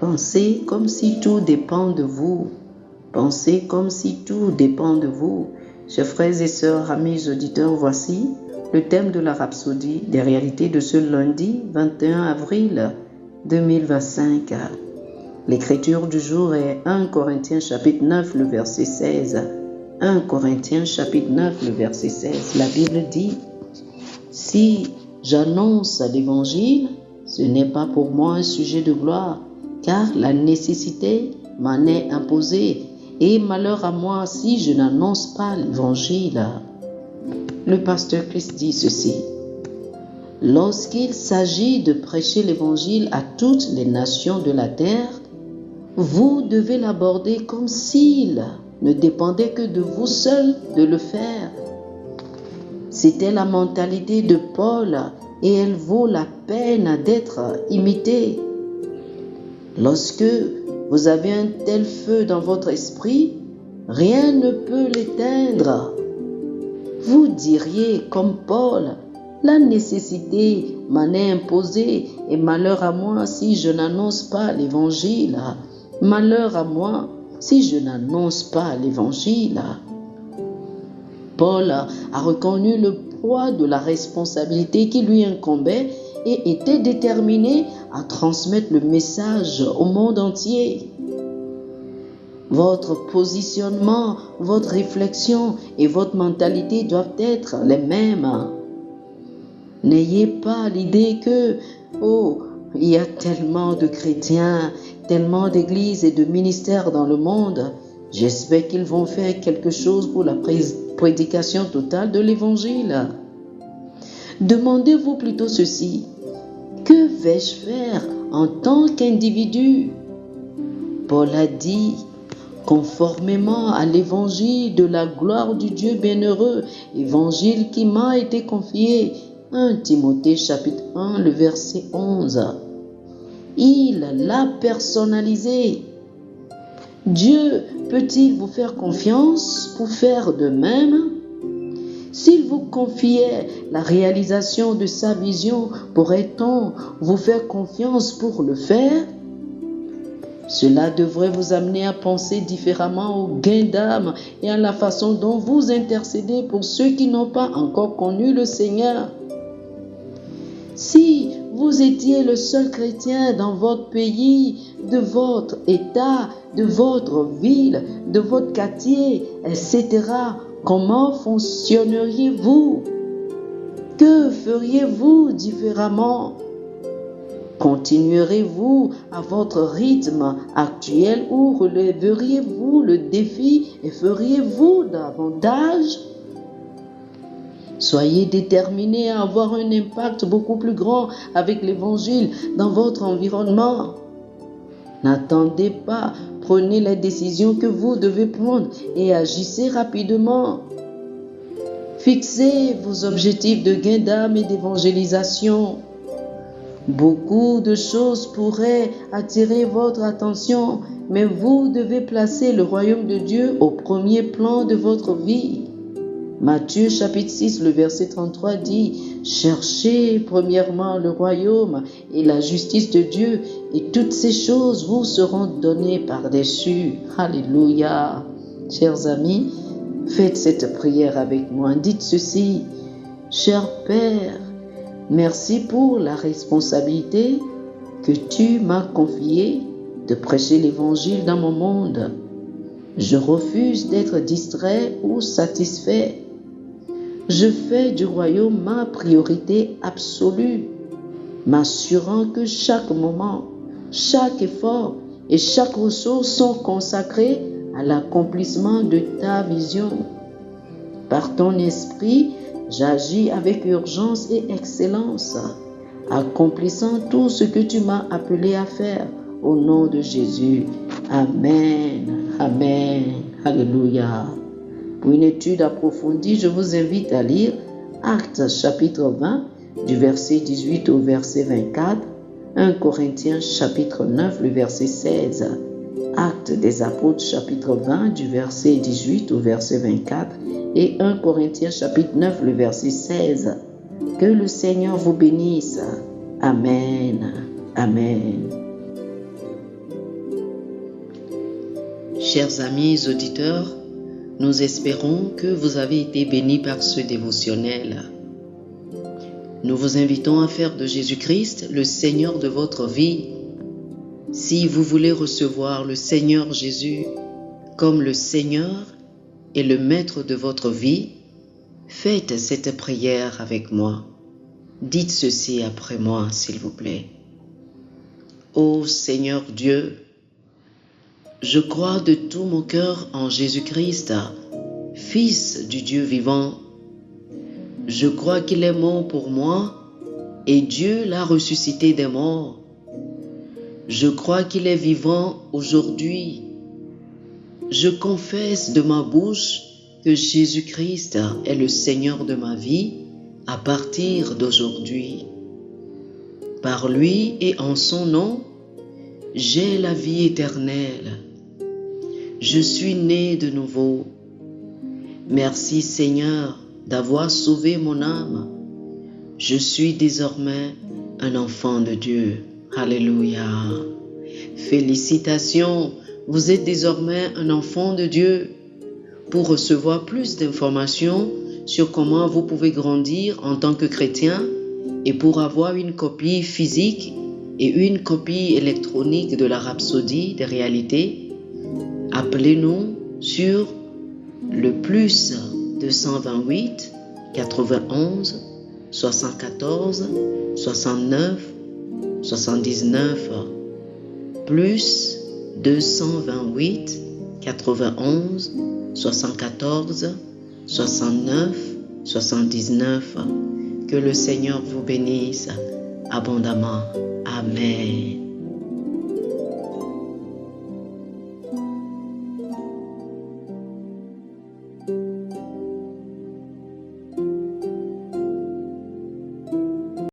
Pensez comme si tout dépend de vous. Pensez comme si tout dépend de vous. Chers frères et sœurs, amis auditeurs, voici le thème de la rhapsodie des réalités de ce lundi 21 avril 2025. L'écriture du jour est 1 Corinthiens chapitre 9, le verset 16. 1 Corinthiens chapitre 9, le verset 16. La Bible dit: si j'annonce l'évangile, ce n'est pas pour moi un sujet de gloire, car la nécessité m'en est imposée, et malheur à moi si je n'annonce pas l'évangile. Le pasteur Christ dit ceci: lorsqu'il s'agit de prêcher l'évangile à toutes les nations de la terre, vous devez l'aborder comme s'il ne dépendait que de vous seul de le faire. C'était la mentalité de Paul et elle vaut la peine d'être imitée. Lorsque vous avez un tel feu dans votre esprit, rien ne peut l'éteindre. Vous diriez comme Paul: la nécessité m'en est imposée et malheur à moi si je n'annonce pas l'évangile. Malheur à moi si je n'annonce pas l'évangile. Paul a reconnu le poids de la responsabilité qui lui incombait et était déterminé à transmettre le message au monde entier. Votre positionnement, votre réflexion et votre mentalité doivent être les mêmes. N'ayez pas l'idée que, il y a tellement de chrétiens, tellement d'églises et de ministères dans le monde, j'espère qu'ils vont faire quelque chose pour la prédication totale de l'évangile. Demandez-vous plutôt ceci: que vais-je faire en tant qu'individu? Paul a dit: conformément à l'évangile de la gloire du Dieu bienheureux, évangile qui m'a été confié. 1 Timothée chapitre 1, le verset 11. Il l'a personnalisé. Dieu peut-il vous faire confiance pour faire de même? S'il vous confiait la réalisation de sa vision, pourrait-on vous faire confiance pour le faire? Cela devrait vous amener à penser différemment au gain d'âme et à la façon dont vous intercédez pour ceux qui n'ont pas encore connu le Seigneur. Si vous étiez le seul chrétien dans votre pays, de votre État, de votre ville, de votre quartier, etc., comment fonctionneriez-vous? Que feriez-vous différemment? Continuerez-vous à votre rythme actuel ou relèveriez-vous le défi et feriez-vous davantage? Soyez déterminés à avoir un impact beaucoup plus grand avec l'évangile dans votre environnement. N'attendez pas, prenez les décisions que vous devez prendre et agissez rapidement. Fixez vos objectifs de gain d'âme et d'évangélisation. Beaucoup de choses pourraient attirer votre attention, mais vous devez placer le royaume de Dieu au premier plan de votre vie. Matthieu chapitre 6, le verset 33 dit: cherchez premièrement le royaume et la justice de Dieu, et toutes ces choses vous seront données par-dessus. Alléluia. Chers amis, faites cette prière avec moi. Dites ceci: cher Père, merci pour la responsabilité que tu m'as confiée de prêcher l'évangile dans mon monde. Je refuse d'être distrait ou satisfait. Je fais du royaume ma priorité absolue, m'assurant que chaque moment, chaque effort et chaque ressource sont consacrés à l'accomplissement de ta vision. Par ton esprit, j'agis avec urgence et excellence, accomplissant tout ce que tu m'as appelé à faire. Au nom de Jésus. Amen. Amen. Alléluia. Pour une étude approfondie, je vous invite à lire Actes chapitre 20, du verset 18 au verset 24, 1 Corinthiens chapitre 9, le verset 16, Actes des apôtres chapitre 20, du verset 18 au verset 24, et 1 Corinthiens chapitre 9, le verset 16. Que le Seigneur vous bénisse. Amen. Amen. Chers amis auditeurs, nous espérons que vous avez été bénis par ce dévotionnel. Nous vous invitons à faire de Jésus-Christ le Seigneur de votre vie. Si vous voulez recevoir le Seigneur Jésus comme le Seigneur et le Maître de votre vie, faites cette prière avec moi. Dites ceci après moi, s'il vous plaît. Ô Seigneur Dieu, je crois de tout mon cœur en Jésus-Christ, Fils du Dieu vivant. Je crois qu'il est mort pour moi et Dieu l'a ressuscité des morts. Je crois qu'il est vivant aujourd'hui. Je confesse de ma bouche que Jésus-Christ est le Seigneur de ma vie à partir d'aujourd'hui. Par lui et en son nom, j'ai la vie éternelle. Je suis né de nouveau. Merci Seigneur d'avoir sauvé mon âme. Je suis désormais un enfant de Dieu. Alléluia. Félicitations, vous êtes désormais un enfant de Dieu. Pour recevoir plus d'informations sur comment vous pouvez grandir en tant que chrétien et pour avoir une copie physique et une copie électronique de la Rhapsodie des réalités, appelez-nous sur le plus 228 91 74 69 79 plus 228 91 74 69 79. Que le Seigneur vous bénisse abondamment. Amen.